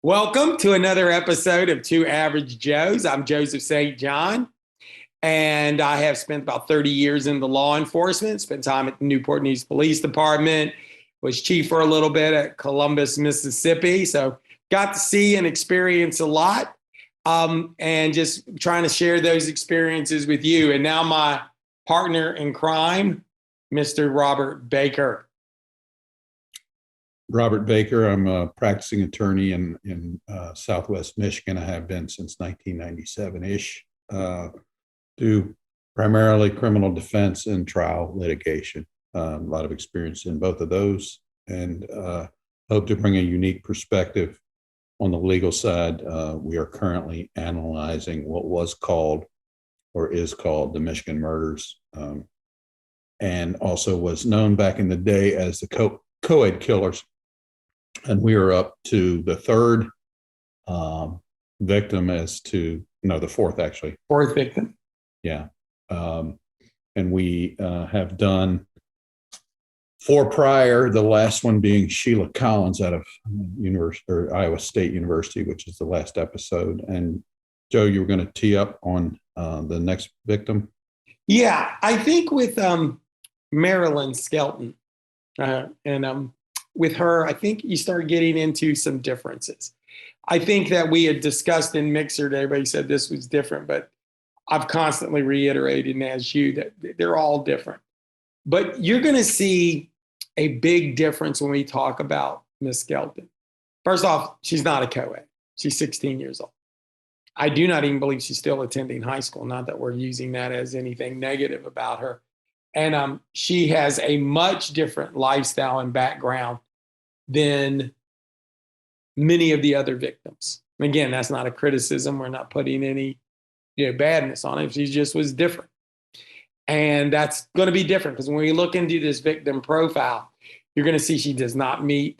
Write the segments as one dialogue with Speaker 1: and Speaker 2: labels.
Speaker 1: Welcome to another episode of Two Average Joes. I'm Joseph St. John, and I have spent about 30 years in the law enforcement, spent time at the Newport News Police Department, was chief for a little bit at Columbus, Mississippi. So got to see and experience a lot, and just trying to share those experiences with you. And now my partner in crime, Mr. Robert Baker.
Speaker 2: Robert Baker. I'm a practicing attorney in Southwest Michigan. I have been since 1997-ish. Do primarily criminal defense and trial litigation. A lot of experience in both of those, and hope to bring a unique perspective on the legal side. We are currently analyzing what was called or is called the Michigan murders, and also was known back in the day as the co-ed killers. And we are up to the third victim the fourth, actually.
Speaker 1: Fourth victim.
Speaker 2: Yeah. And we have done four prior, the last one being Sheila Collins out of Iowa State University, which is the last episode. And Joe, you were going to tee up on the next victim?
Speaker 1: Yeah, I think with Maralynn Skelton, and with her, I think you start getting into some differences. I think that we had discussed in Mixer, everybody said this was different, but I've constantly reiterated, as you, that they're all different. But you're going to see a big difference when we talk about Miss Skelton. First off, she's not a co-ed. She's 16 years old. I do not even believe she's still attending high school, not that we're using that as anything negative about her. And she has a much different lifestyle and background than many of the other victims. Again, that's not a criticism. We're not putting any badness on it. She just was different. And that's going to be different because when we look into this victim profile, you're going to see she does not meet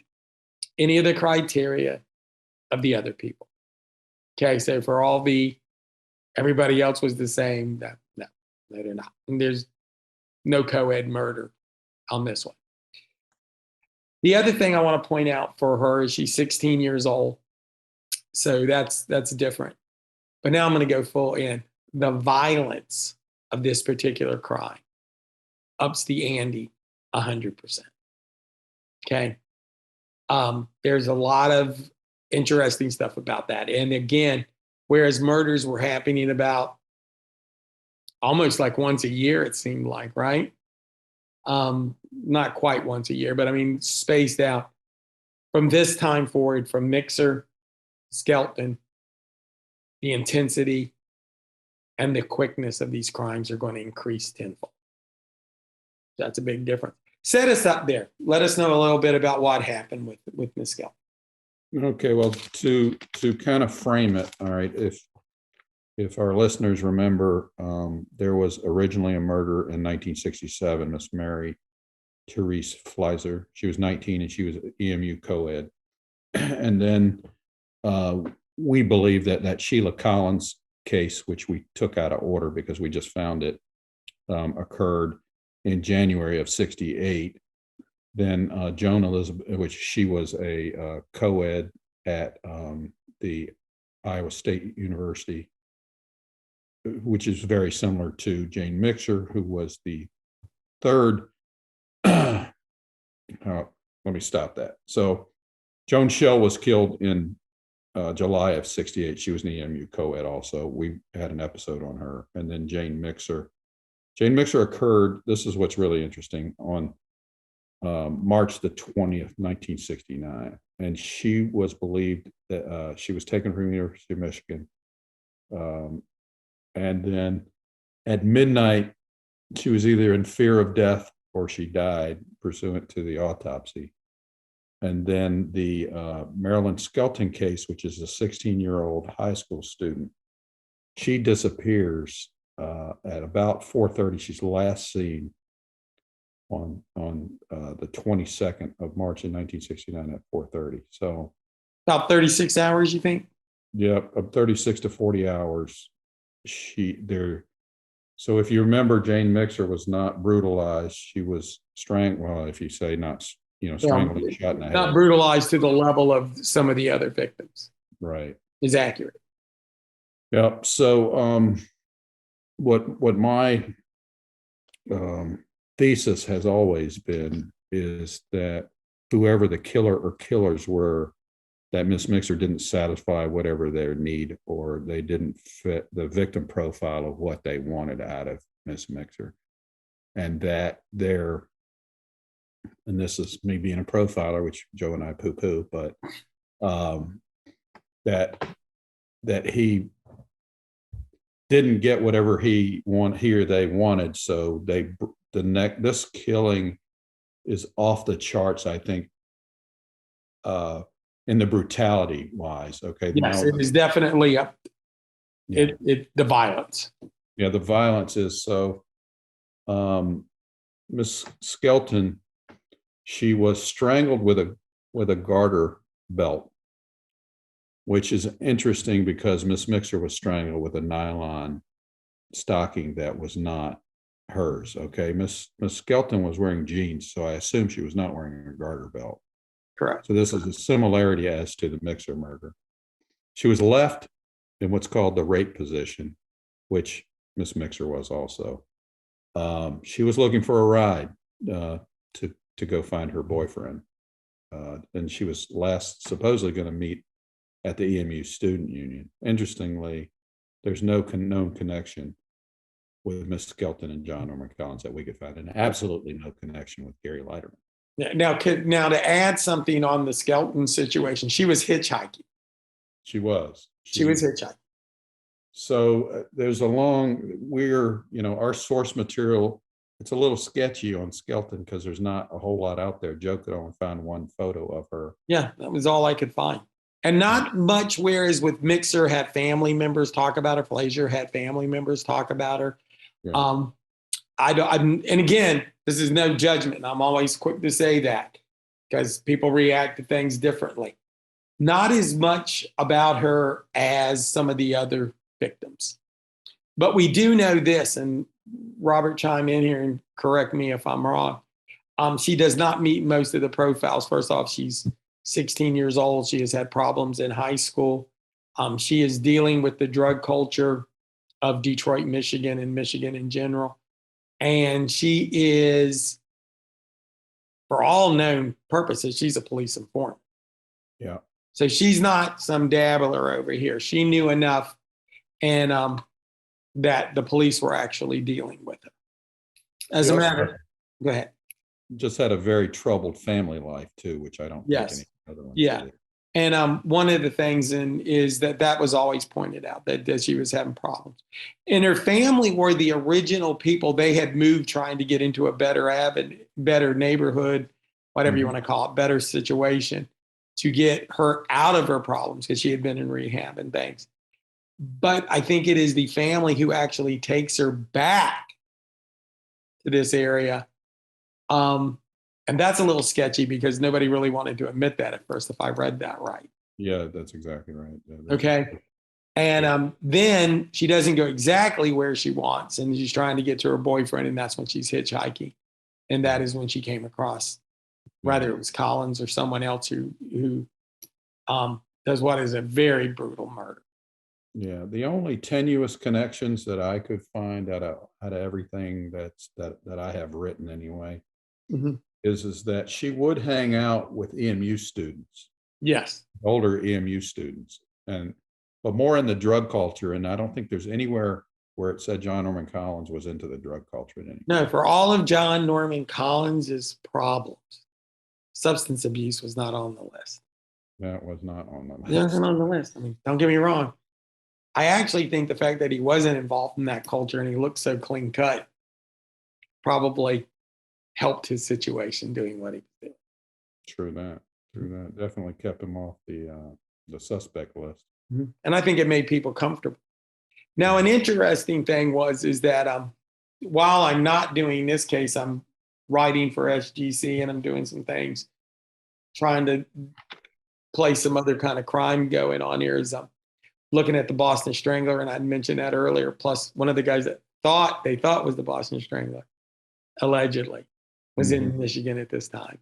Speaker 1: any of the criteria of the other people. Okay, so for everybody else was the same. No, they're not. And there's no co-ed murder on this one. The other thing I want to point out for her is she's 16 years old. So that's different. But now I'm going to go full in. The violence of this particular crime ups the ante 100%. Okay. There's a lot of interesting stuff about that. And again, whereas murders were happening about almost like once a year, it seemed like, right? Not quite once a year, but I mean, spaced out. From this time forward, from Mixer, Skelton, the intensity and the quickness of these crimes are going to increase tenfold. That's a big difference. Set us up there. Let us know a little bit about what happened with Miss Skelton.
Speaker 2: Okay, well, to kind of frame it, all right, if our listeners remember, there was originally a murder in 1967, Miss Mary Therese Fleiser. She was 19 and she was an EMU co-ed. And then we believe that Sheila Collins case, which we took out of order because we just found it, occurred in January of 68. Then Joan Elizabeth, which she was a co-ed at the Iowa State University, which is very similar to Jane Mixer, who was the third. Let me stop that. So Joan Schell was killed in July of 68. She was an EMU co-ed also. We had an episode on her. And then Jane Mixer. Jane Mixer occurred, this is what's really interesting, on March the 20th, 1969. And she was believed that she was taken from the University of Michigan. And then at midnight, she was either in fear of death or she died pursuant to the autopsy. And then the Maralynn Skelton case, which is a 16-year-old high school student, she disappears at about 4:30. She's last seen on the 22nd of March in 1969 at 4:30. So
Speaker 1: About 36 hours, you think?
Speaker 2: Yeah, 36 to 40 hours. So if you remember, Jane Mixer was not brutalized. She was strangled. Well, if you say not, strangled and shot in the head.
Speaker 1: Not brutalized to the level of some of the other victims.
Speaker 2: Right.
Speaker 1: is accurate.
Speaker 2: Yep. So what my thesis has always been is that whoever the killer or killers were, that Miss Mixer didn't satisfy whatever their need, or they didn't fit the victim profile of what they wanted out of Miss Mixer. And that they're, and this is me being a profiler, which Joe and I poo-poo, but that he didn't get whatever he or they wanted. So this killing is off the charts, I think, in the brutality wise. Okay.
Speaker 1: Yes,
Speaker 2: now,
Speaker 1: it is definitely
Speaker 2: yeah,
Speaker 1: the violence.
Speaker 2: yeah, the violence is so. Miss Skelton, she was strangled with a garter belt, which is interesting because Miss Mixer was strangled with a nylon stocking that was not hers. Okay, Miss Skelton was wearing jeans, so I assume she was not wearing a garter belt.
Speaker 1: Correct.
Speaker 2: So this is a similarity as to the Mixer murder. She was left in what's called the rape position, which Miss Mixer was also. She was looking for a ride to go find her boyfriend, and she was supposedly going to meet at the EMU student union. Interestingly, there's no known connection with Miss Skelton and John Norman Collins that we could find, and absolutely no connection with Gary Leiterman.
Speaker 1: Now to add something on the Skelton situation, she was hitchhiking.
Speaker 2: She was
Speaker 1: hitchhiking.
Speaker 2: So there's our source material, it's a little sketchy on Skelton because there's not a whole lot out there. Joe could only find one photo of her.
Speaker 1: Yeah, that was all I could find. And not much, whereas with Mixer had family members talk about her, Flazier had family members talk about her.
Speaker 2: Yeah.
Speaker 1: And again, this is no judgment. I'm always quick to say that because people react to things differently. Not as much about her as some of the other victims. But we do know this, and Robert, chime in here and correct me if I'm wrong. She does not meet most of the profiles. First off, she's 16 years old. She has had problems in high school. She is dealing with the drug culture of Detroit, Michigan, and Michigan in general. And she is, for all known purposes, she's a police informant.
Speaker 2: Yeah.
Speaker 1: So she's not some dabbler over here. She knew enough, and that the police were actually dealing with her. As a matter, go ahead.
Speaker 2: Just had a very troubled family life too, which I don't think any other ones did.
Speaker 1: And one of the things is that was always pointed out that she was having problems. And her family were the original people. They had moved trying to get into a better neighborhood, whatever you want to call it, better situation to get her out of her problems because she had been in rehab and things. But I think it is the family who actually takes her back to this area. And that's a little sketchy because nobody really wanted to admit that at first, if I read that right.
Speaker 2: Yeah, that's exactly right.
Speaker 1: Okay. And then she doesn't go exactly where she wants, and she's trying to get to her boyfriend, and that's when she's hitchhiking. And that is when she came across, whether it was Collins or someone else who does what is a very brutal murder.
Speaker 2: Yeah, the only tenuous connections that I could find out of everything that I have written anyway is that she would hang out with EMU students.
Speaker 1: Yes,
Speaker 2: older EMU students, but more in the drug culture. And I don't think there's anywhere where it said John Norman Collins was into the drug culture.
Speaker 1: No, for all of John Norman Collins' problems, substance abuse was not on the list.
Speaker 2: That was not on the list.
Speaker 1: It wasn't on the list. I mean, don't get me wrong. I actually think the fact that he wasn't involved in that culture and he looked so clean cut probably helped his situation doing what he was doing.
Speaker 2: True that. Definitely kept him off the suspect list.
Speaker 1: And I think it made people comfortable. Now, an interesting thing is that while I'm not doing this case, I'm writing for SGC and I'm doing some things, trying to play some other kind of crime going on here. Is looking at the Boston Strangler, and I'd mentioned that earlier. Plus, one of the guys that they thought was the Boston Strangler, allegedly, was in Michigan at this time.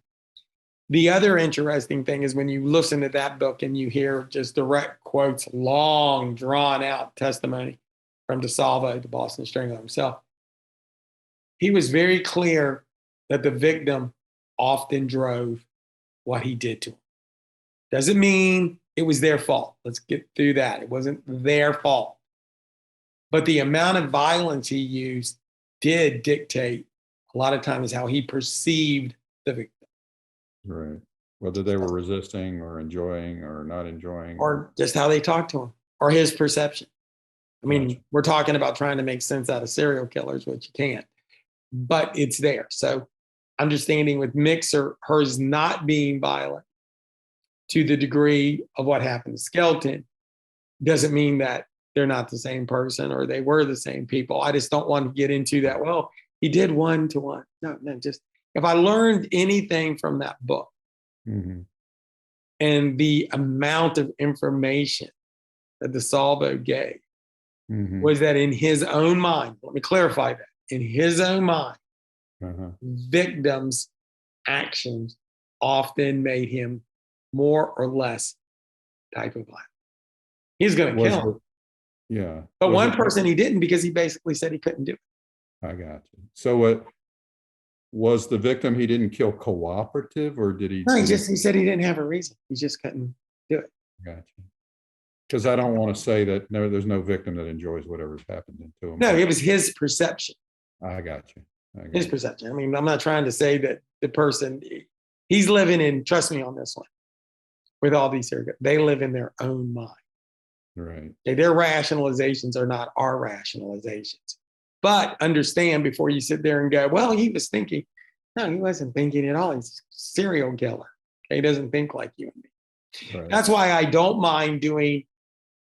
Speaker 1: The other interesting thing is when you listen to that book and you hear just direct quotes, long, drawn out testimony from DeSalvo, the Boston Strangler himself, he was very clear that the victim often drove what he did to him. Doesn't mean it was their fault. Let's get through that. It wasn't their fault. But the amount of violence he used did dictate a lot of times how he perceived the victim.
Speaker 2: Right. Whether they were resisting or enjoying or not enjoying.
Speaker 1: Or just how they talked to him or his perception. I mean,
Speaker 2: Gotcha.
Speaker 1: we're talking about trying to make sense out of serial killers, which you can't, but it's there. So understanding with Mixer, hers not being violent to the degree of what happened to Skelton doesn't mean that they're not the same person or they were the same people. I just don't want to get into that. Well, he did 1-to-1. No, just if I learned anything from that book
Speaker 2: Mm-hmm.
Speaker 1: and the amount of information that DeSalvo gave
Speaker 2: Mm-hmm.
Speaker 1: was that in his own mind, let me clarify that, in his own mind,
Speaker 2: Uh-huh.
Speaker 1: victims' actions often made him more or less type of violent. He's going to
Speaker 2: Was
Speaker 1: kill him.
Speaker 2: Yeah.
Speaker 1: But
Speaker 2: Was
Speaker 1: one
Speaker 2: it-
Speaker 1: person he didn't because he basically said he couldn't do it.
Speaker 2: I got you. So what was the victim he didn't kill cooperative, or did he?
Speaker 1: No, he said he didn't have a reason. He just couldn't do it.
Speaker 2: Got you. Because I don't want to say that there's no victim that enjoys whatever's happened to him.
Speaker 1: No, it was his perception.
Speaker 2: I got you.
Speaker 1: His perception. I mean, I'm not trying to say that the person, he's living in, trust me on this one, with all these here, they live in their own mind.
Speaker 2: Right.
Speaker 1: Okay, their rationalizations are not our rationalizations. But understand before you sit there and go, well, he was thinking. No, he wasn't thinking at all. He's a serial killer. Okay, he doesn't think like you and me.
Speaker 2: Right.
Speaker 1: That's why I don't mind doing,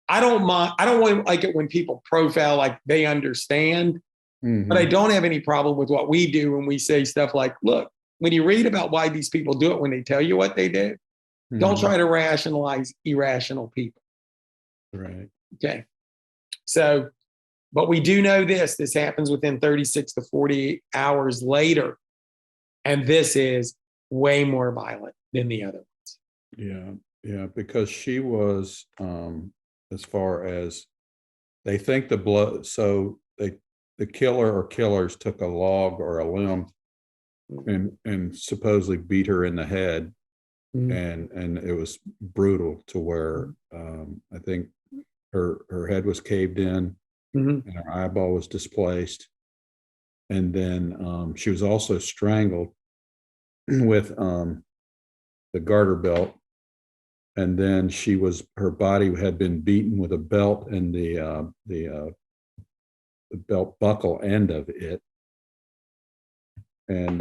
Speaker 1: I don't want like it when people profile like they understand,
Speaker 2: Mhm.
Speaker 1: but I don't have any problem with what we do when we say stuff like, look, when you read about why these people do it, when they tell you what they did, don't
Speaker 2: Mhm.
Speaker 1: try to rationalize irrational people.
Speaker 2: Right.
Speaker 1: Okay. So, but we do know this happens within 36 to 48 hours later. And this is way more violent than the other ones.
Speaker 2: Yeah. Yeah. Because she was, as far as they think the blood, so the killer or killers took a log or a limb and supposedly beat her in the head.
Speaker 1: Mhm.
Speaker 2: And it was brutal to where I think her head was caved in
Speaker 1: Mhm.
Speaker 2: and her eyeball was displaced. And then she was also strangled with the garter belt. And then her body had been beaten with a belt and the belt buckle end of it. And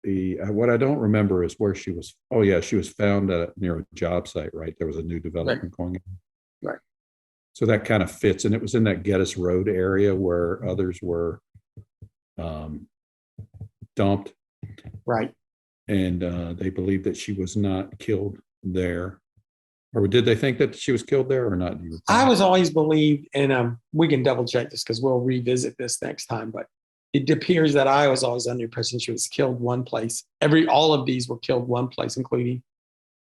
Speaker 2: what I don't remember is where she was. Oh yeah, she was found near a job site. Right, there was a new development going on.
Speaker 1: Right.
Speaker 2: So that kind of fits, and it was in that Geddes Road area where others were dumped.
Speaker 1: Right.
Speaker 2: And they believed that she was not killed there, or did they think that she was killed there or not?
Speaker 1: I was always believed, and we can double check this because we'll revisit this next time, but it appears that I was always under the impression she was killed one place. All of these were killed one place, including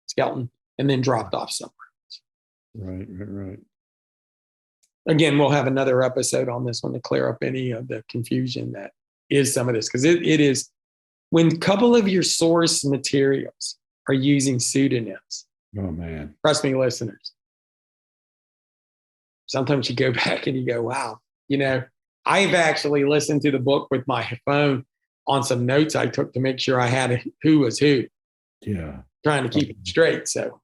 Speaker 1: Skelton, and then dropped off somewhere.
Speaker 2: Right.
Speaker 1: Again, we'll have another episode on this one to clear up any of the confusion that is some of this, because it is when a couple of your source materials are using pseudonyms.
Speaker 2: Oh man.
Speaker 1: Trust me, listeners. Sometimes you go back and you go, wow, I've actually listened to the book with my phone on some notes I took to make sure I had who was who.
Speaker 2: Yeah.
Speaker 1: Trying to keep it straight. So,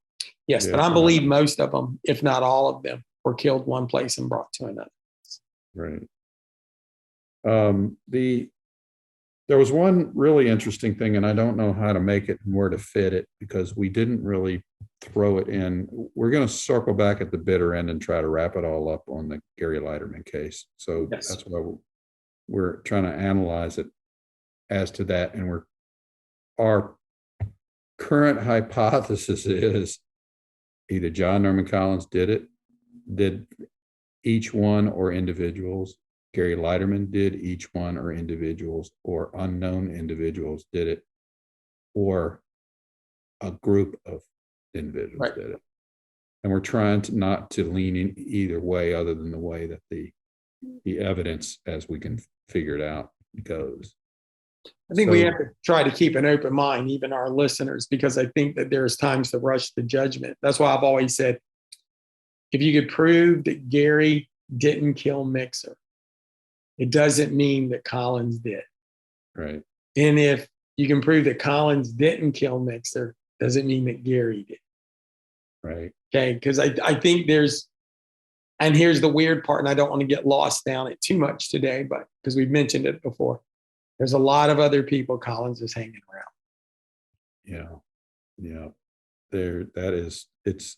Speaker 1: yes,
Speaker 2: Yeah,
Speaker 1: but I
Speaker 2: right.
Speaker 1: believe most of them, if not all of them, were killed one place and brought to another.
Speaker 2: Right. There was one really interesting thing, and I don't know how to make it and where to fit it because we didn't really throw it in. We're going to circle back at the bitter end and try to wrap it all up on the Gary Leiterman case. So
Speaker 1: Yes.
Speaker 2: that's why we're trying to analyze it as to that. And our current hypothesis is either John Norman Collins did each one or individuals. Gary Leiterman did each one or individuals, or unknown individuals did it, or a group of individuals
Speaker 1: Right.
Speaker 2: did it. And we're trying to not to lean in either way other than the way that the evidence, as we can figure it out, goes.
Speaker 1: I think we
Speaker 2: So-
Speaker 1: have to try to keep an open mind, even our listeners, because I think that there's times to rush to judgment. That's why I've always said, if you could prove that Gary didn't kill Mixer, it doesn't mean that Collins did.
Speaker 2: Right.
Speaker 1: And if you can prove that Collins didn't kill Mixer, doesn't mean that Gary did.
Speaker 2: Right.
Speaker 1: Okay. Because I think there's, and here's the weird part, and I don't want to get lost down it too much today, but because we've mentioned it before, there's a lot of other people Collins is hanging around.
Speaker 2: Yeah. Yeah. It's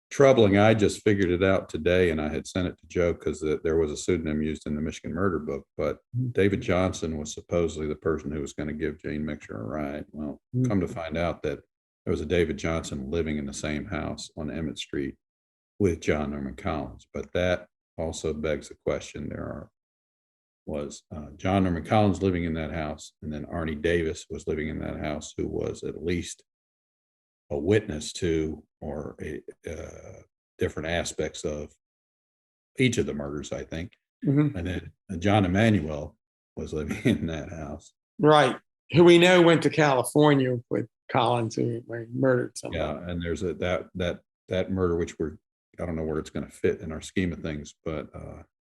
Speaker 2: troubling. I just figured it out today, and I had sent it to Joe because there was a pseudonym used in the Michigan murder book, but David Johnson was supposedly the person who was going to give Jane Mixer a ride. Well, come to find out that there was a David Johnson living in the same house on Emmett Street with John Norman Collins. But that also begs the question. Was John Norman Collins living in that house, and then Arnie Davis was living in that house, who was at least a witness to or different aspects of each of the murders, I think. And then John Emanuel was living in that house.
Speaker 1: Right. Who we know went to California with Collins, who murdered somebody.
Speaker 2: Yeah, and there's that murder, which I don't know where it's going to fit in our scheme of things, but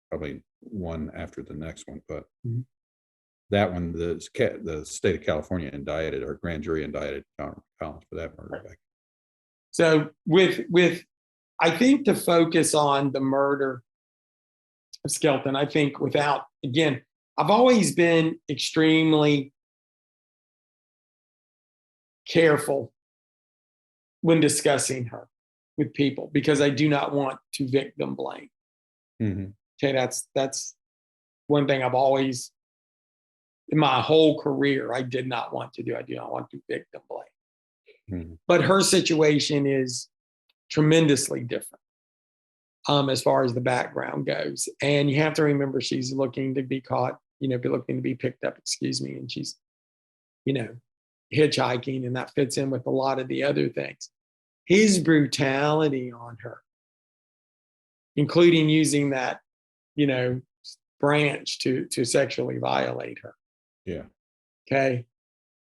Speaker 2: probably one after the next one. But that one, the state of California indicted, or grand jury indicted John Collins for that murder.
Speaker 1: Right. So with I think to focus on the murder of Skelton, I think again, I've always been extremely careful when discussing her with people, because I do not want to victim blame. Okay, that's one thing I've always, in my whole career, I did not want to do. I do not want to victim blame. But her situation is tremendously different as far as the background goes. And you have to remember, she's looking to be caught, looking to be picked up, and she's, hitchhiking, and that fits in with a lot of the other things. His brutality on her, including using that, branch to sexually violate her.
Speaker 2: Yeah.
Speaker 1: Okay.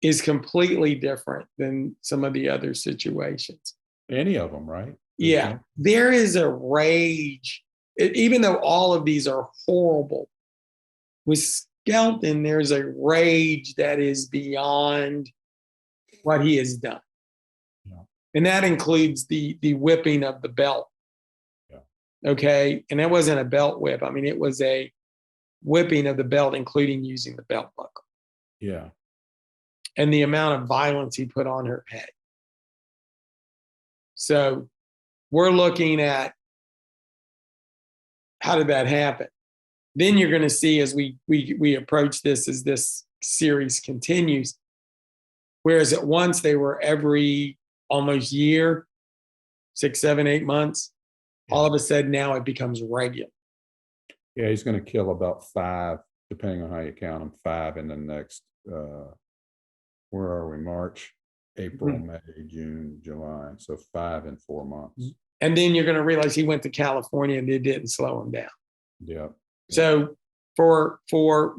Speaker 1: Is completely different than some of the other situations.
Speaker 2: Any of them, right?
Speaker 1: Yeah. There is a rage, even though all of these are horrible. With Skelton, there's a rage that is beyond what he has done.
Speaker 2: Yeah.
Speaker 1: And that includes the whipping of the belt. Yeah. Okay. And that wasn't a belt whip. I mean, it was a whipping of the belt, including using the belt buckle.
Speaker 2: Yeah.
Speaker 1: And the amount of violence he put on her head. So we're looking at, how did that happen? Then you're going to see, as we approach this, as this series continues, whereas at once they were every almost year, 6, 7, 8 months, all of a sudden now it becomes regular.
Speaker 2: Yeah, he's going to kill about 5, depending on how you count them, 5 in the next, where are we? March, April, May, June, July. So 5 in 4 months.
Speaker 1: And then you're going to realize he went to California and it didn't slow him down.
Speaker 2: Yeah.
Speaker 1: So for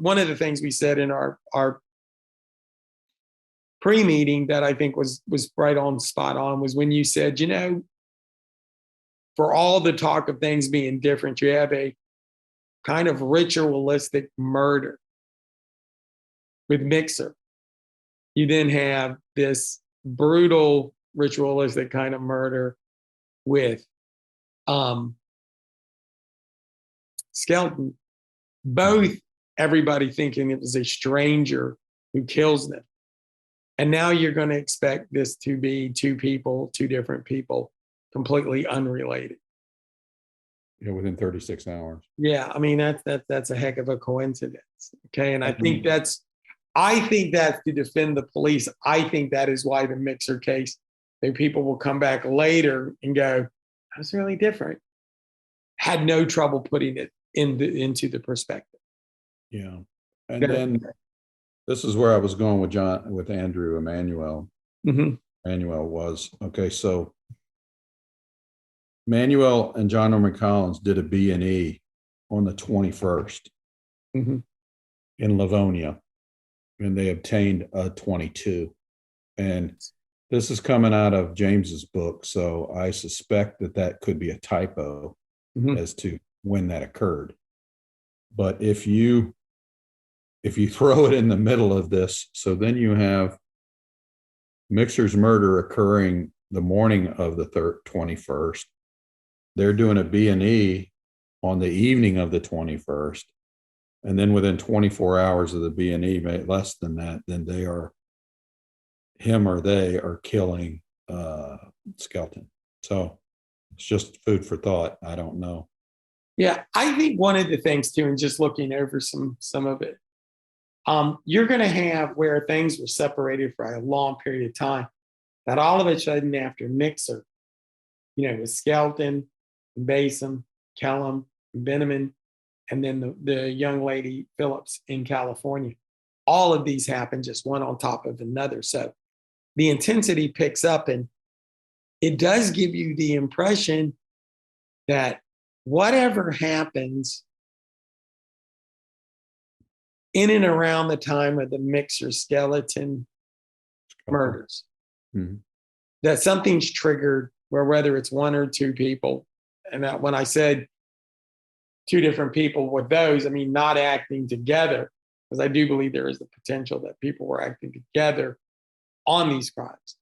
Speaker 1: one of the things we said in our pre-meeting that I think was right on, spot on, was when you said, for all the talk of things being different, you have a kind of ritualistic murder with Mixer. You then have this brutal ritualistic kind of murder with Skelton. Both everybody thinking it was a stranger who kills them. And now you're going to expect this to be 2 different people, completely unrelated.
Speaker 2: Yeah, within 36 hours.
Speaker 1: Yeah, I mean that's a heck of a coincidence. Okay, and I think that's to defend the police. I think that is why the Mixer case, people will come back later and go, "That's really different." Had no trouble putting it into the perspective.
Speaker 2: Yeah, and then This is where I was going with Andrew Emanuel.
Speaker 1: Mhm.
Speaker 2: Manuel was, okay, so Manuel and John Norman Collins did a B&E on the 21st
Speaker 1: Mhm.
Speaker 2: in Livonia, and they obtained a 22. And this is coming out of James's book, so I suspect that could be a typo
Speaker 1: Mhm.
Speaker 2: as to when that occurred. But if you throw it in the middle of this, so then you have Mixer's murder occurring the morning of the 21st. They're doing a B&E on the evening of the 21st. And then within 24 hours of the B&E, less than that, then they are killing Skelton. So it's just food for thought. I don't know.
Speaker 1: Yeah, I think one of the things too, and just looking over some of it, you're going to have where things were separated for a long period of time. That all of a sudden, after Mixer, with Skelton, Basom, Kellum, Benjamin, and then the young lady Phillips in California, all of these happen just one on top of another. So the intensity picks up, and it does give you the impression that whatever happens in and around the time of the Mixer Skeleton murders,
Speaker 2: Mhm.
Speaker 1: that something's triggered, where whether it's one or two people, and that when I said two different people with those, I mean not acting together, because I do believe there is the potential that people were acting together on these crimes,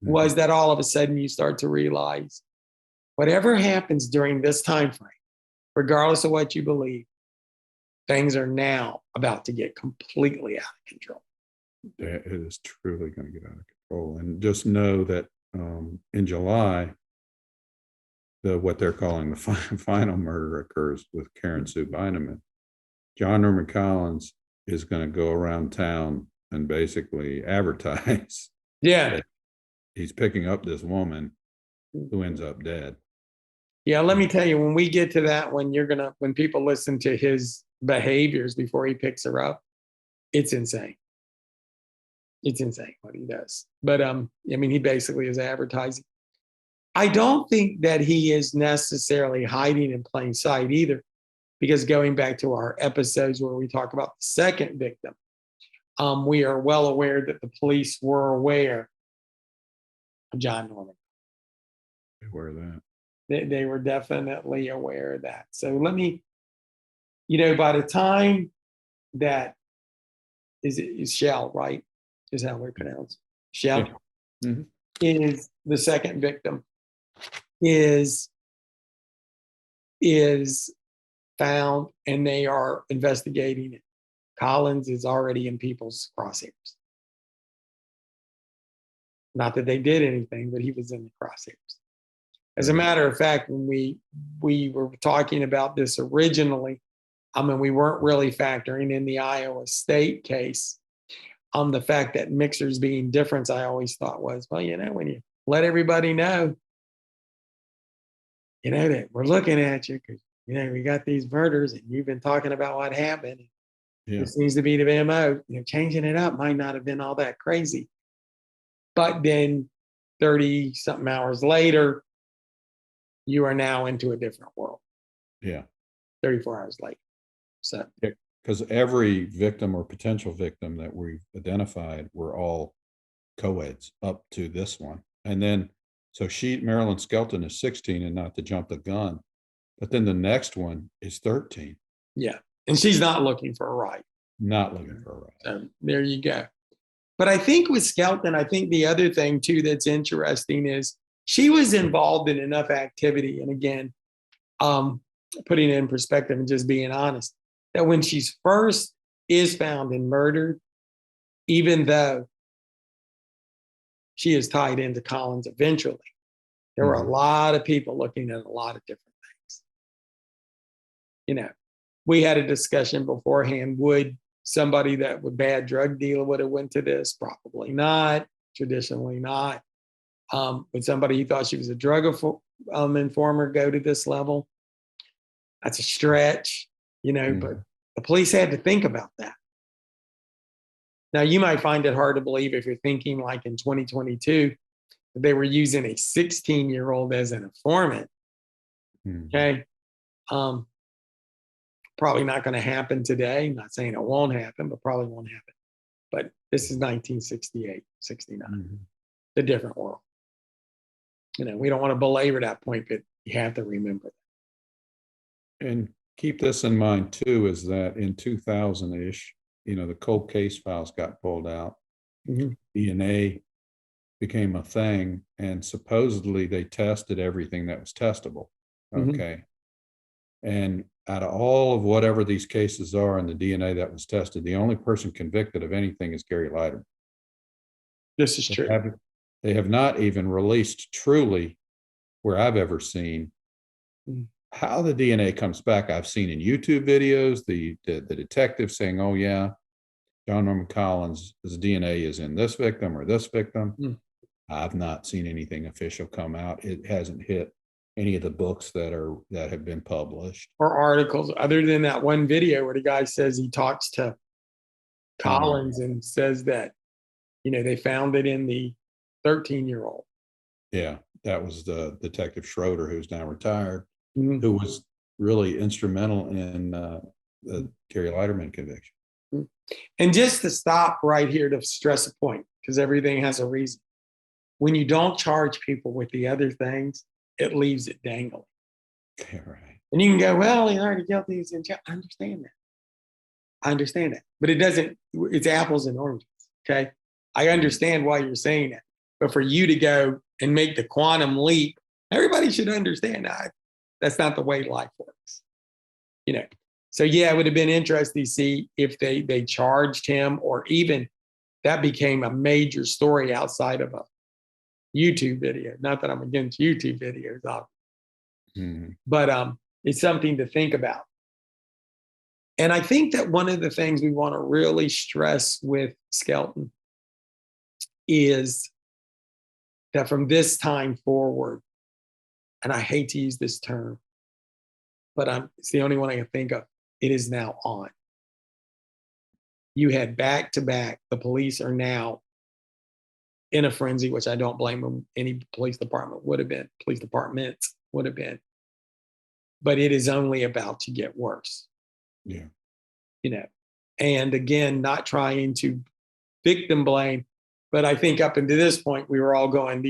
Speaker 1: was that all of a sudden you start to realize whatever happens during this time frame, regardless of what you believe, things are now about to get completely out of control.
Speaker 2: It is truly going to get out of control. And just know that in July, what they're calling the final murder occurs with Karen Sue Beineman. John Norman Collins is going to go around town and basically advertise that he's picking up this woman who ends up dead.
Speaker 1: Yeah, let me tell you, when we get to that one, when people listen to his behaviors before he picks her up, it's insane. It's insane what he does. But I mean, he basically is advertising. I don't think that he is necessarily hiding in plain sight either, because going back to our episodes where we talk about the second victim, we are well aware that the police were aware of John Norman.
Speaker 2: Aware of that.
Speaker 1: They were definitely aware of that. So let me, by the time that is Shell, right? Is how we pronounce Shell.
Speaker 2: Yeah. Mm-hmm.
Speaker 1: Is the second victim is found, and they are investigating it. Collins is already in people's crosshairs. Not that they did anything, but he was in the crosshairs. As a matter of fact, when we were talking about this originally, we weren't really factoring in the Iowa State case. The fact that Mixer's being different, I always thought was, well, when you let everybody know, that we're looking at you because, we got these murders and you've been talking about what happened. Yeah. It seems to be the MO. Changing it up might not have been all that crazy. But then 30 something hours later, you are now into a different world.
Speaker 2: Yeah.
Speaker 1: 34 hours later. So,
Speaker 2: because every victim or potential victim that we've identified were all co-eds up to this one. And then, so Maralynn Skelton is 16, and not to jump the gun, but then the next one is 13.
Speaker 1: Yeah. And she's not looking for a ride.
Speaker 2: Not looking for a ride.
Speaker 1: So there you go. But I think with Skelton, I think the other thing too that's interesting is she was involved in enough activity. And again, putting it in perspective and just being honest, that when she's first is found and murdered, even though she is tied into Collins eventually, there were a lot of people looking at a lot of different things. We had a discussion beforehand. Would somebody that would bad drug dealer would have went to this? Probably not. Traditionally not. Would somebody who thought she was a drug informer go to this level? That's a stretch, but the police had to think about that. Now, you might find it hard to believe if you're thinking like in 2022, they were using a 16-year-old as an informant. Okay. Probably not going to happen today. I'm not saying it won't happen, but probably won't happen. But this is 1968, 69, a different world. We don't want to belabor that point, but you have to remember that.
Speaker 2: And keep this in mind too, is that in 2000-ish, the cold case files got pulled out. DNA became a thing, and supposedly they tested everything that was testable. Okay. And out of all of whatever these cases are and the DNA that was tested, the only person convicted of anything is Gary Leiterman.
Speaker 1: This is true.
Speaker 2: They have not even released truly, where I've ever seen, how the DNA comes back. I've seen in YouTube videos, the detective saying, oh yeah, John Norman Collins' DNA is in this victim or this victim. I've not seen anything official come out. It hasn't hit any of the books that have been published
Speaker 1: or articles, other than that one video where the guy says he talks to Collins and says that they found it in the 13-year-old.
Speaker 2: Yeah, that was the Detective Schroeder, who's now retired, who was really instrumental in the Gary Leiterman conviction.
Speaker 1: And just to stop right here to stress a point, because everything has a reason. When you don't charge people with the other things, it leaves it dangling.
Speaker 2: Yeah, right.
Speaker 1: And you can go, well, he's already guilty, he's in jail. I understand that. But it doesn't, it's apples and oranges. Okay. I understand why you're saying that. But for you to go and make the quantum leap, everybody should understand that that's not the way life works. So yeah, it would have been interesting to see if they charged him, or even that became a major story outside of a YouTube video. Not that I'm against YouTube videos, obviously. But it's something to think about. And I think that one of the things we want to really stress with Skelton is that from this time forward, and I hate to use this term, but it's the only one I can think of, it is now on. You had back to back, the police are now in a frenzy, which I don't blame them. Any police departments would have been. But it is only about to get worse.
Speaker 2: Yeah.
Speaker 1: And again, not trying to victim blame, but I think up until this point, we were all going,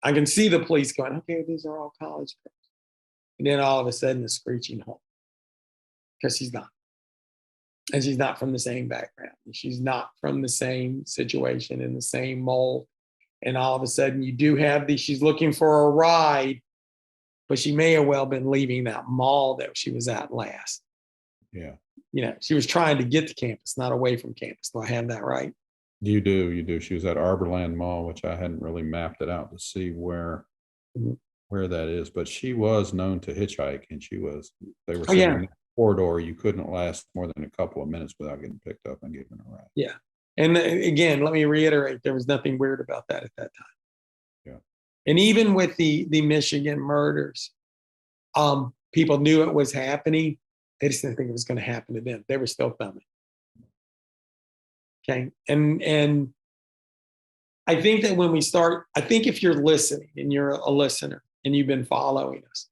Speaker 1: I can see the police going, okay, these are all college girls. And then all of a sudden, a screeching halt. Because she's not. And she's not from the same background. She's not from the same situation in the same mold. And all of a sudden you do have she's looking for a ride, but she may have well been leaving that mall that she was at last.
Speaker 2: Yeah.
Speaker 1: She was trying to get to campus, not away from campus. Do I have that right?
Speaker 2: You do. She was at Arborland Mall, which I hadn't really mapped it out to see where that is, but she was known to hitchhike, and they were saying in the corridor, you couldn't last more than a couple of minutes without getting picked up and given a ride.
Speaker 1: Yeah. And again, let me reiterate, there was nothing weird about that at that time.
Speaker 2: Yeah.
Speaker 1: And even with the Michigan murders, people knew it was happening. They just didn't think it was going to happen to them. They were still filming. Okay. And I think that when we start, I think if you're listening and you're a listener and you've been following us,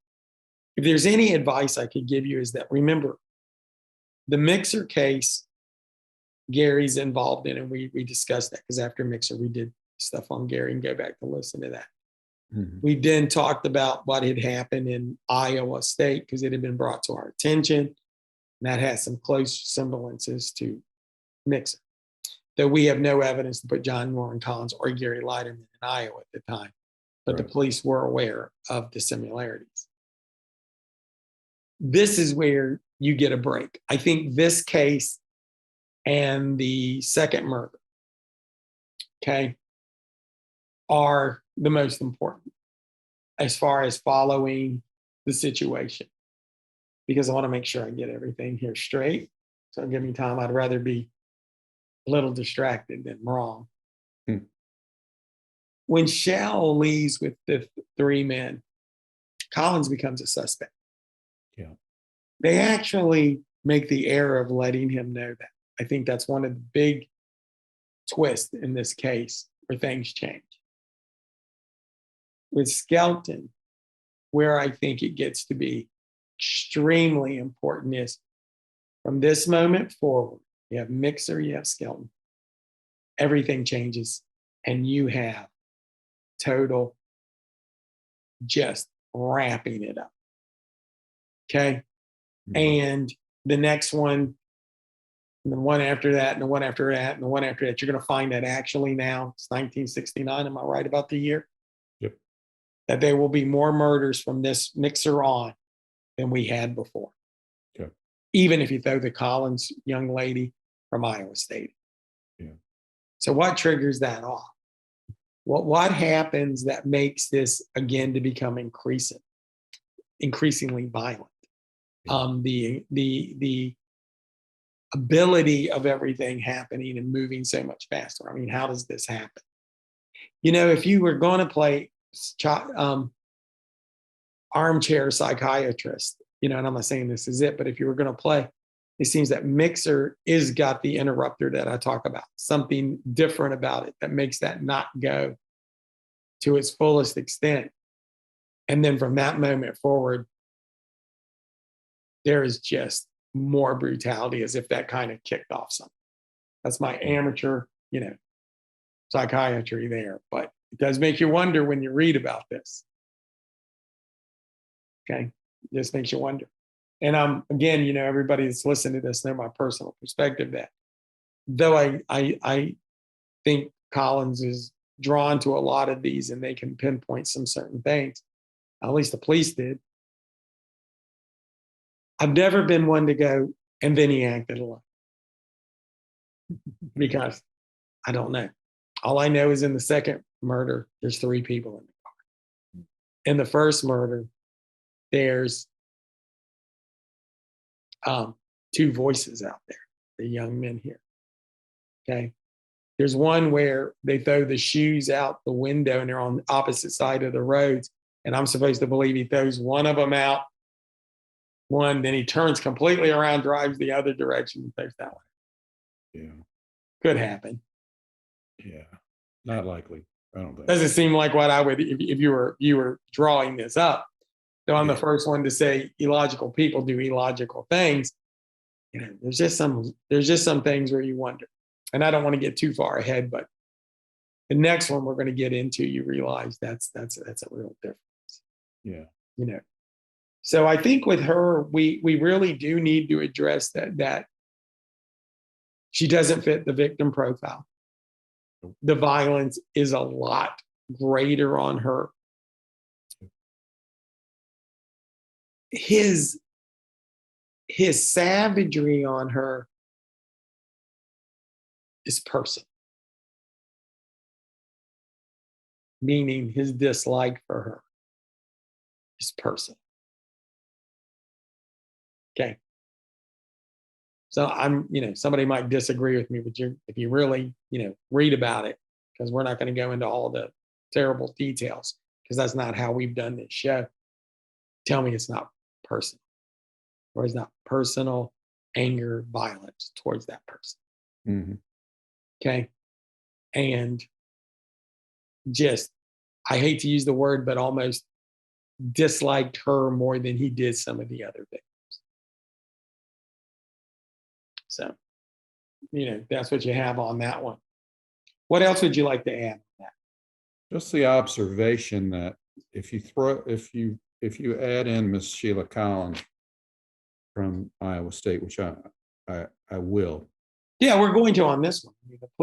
Speaker 1: if there's any advice I could give you is that, remember, the Mixer case, Gary's involved in, and we discussed that, because after Mixer, we did stuff on Gary, and go back to listen to that. We then talked about what had happened in Iowa State, because it had been brought to our attention. And that has some close semblances to Mixer. Though we have no evidence to put John Norman Collins or Gary Leiterman in Iowa at the time, but the police were aware of the similarities. This is where you get a break. I think this case and the second murder, are the most important as far as following the situation, because I want to make sure I get everything here straight. So give me time. I'd rather be a little distracted than wrong. When Shell leaves with the three men, Collins becomes a suspect.
Speaker 2: Yeah.
Speaker 1: They actually make the error of letting him know that. I think that's one of the big twist in this case where things change. With Skelton, where I think it gets to be extremely important is from this moment forward, you have Mixer, you have Skelton, everything changes, and you have total just ramping it up. Okay. And the next one, and the one after that, and the one after that, and the one after that, you're going to find that actually now it's 1969. Am I right about the year?
Speaker 2: Yep.
Speaker 1: That there will be more murders from this Mixer on than we had before.
Speaker 2: Okay.
Speaker 1: Even if you throw the Collins young lady from Iowa State.
Speaker 2: Yeah.
Speaker 1: So what triggers that off? What happens that makes this again to become increasingly violent?
Speaker 2: Yeah.
Speaker 1: The ability of everything happening and moving so much faster. I mean, how does this happen? You know, if you were going to play armchair psychiatrist, you know, and I'm not saying this is it, but if you were going to play, it seems that Mixer is got the interrupter that I talk about, something different about it that makes that not go to its fullest extent. And then from that moment forward, there is just more brutality as if that kind of kicked off something. That's my amateur, you know, psychiatry there, but it does make you wonder when you read about this. Okay. It just makes you wonder. And again, you know, everybody that's listening to this know my personal perspective that though I think Collins is drawn to a lot of these and they can pinpoint some certain things, at least the police did. I've never been one to go, and then he acted alone. Because I don't know. All I know is in the second murder, there's 3 people in the car. In the first murder, there's 2 voices out there, the young men here. Okay. There's one where they throw the shoes out the window and they're on the opposite side of the roads. And I'm supposed to believe he throws one of them out, then he turns completely around, drives the other direction, and throws that way.
Speaker 2: Yeah.
Speaker 1: Could happen.
Speaker 2: Yeah. Not likely. I don't think.
Speaker 1: Doesn't seem like what I would if you were drawing this up. So I'm the
Speaker 2: Yeah.
Speaker 1: first one to say illogical people do illogical things. You know, there's just some things where you wonder. And I don't want to get too far ahead, but the next one we're going to get into, you realize that's a real difference.
Speaker 2: Yeah.
Speaker 1: You know. So I think with her, we really do need to address that she doesn't fit the victim profile. The violence is a lot greater on her. His savagery on her is personal, meaning his dislike for her is personal. Okay. So somebody might disagree with me, but if you really, read about it, because we're not going to go into all the terrible details, because that's not how we've done this show. Tell me it's not personal, or it's not personal anger, violence towards that person.
Speaker 2: Mm-hmm.
Speaker 1: Okay. And just, I hate to use the word, but almost disliked her more than he did some of the other victims. So, that's what you have on that one. What else would you like to add on that?
Speaker 2: Just the observation that if you add in Miss Sheila Collins from Iowa State, which I will. Yeah,
Speaker 1: we're going to on this one.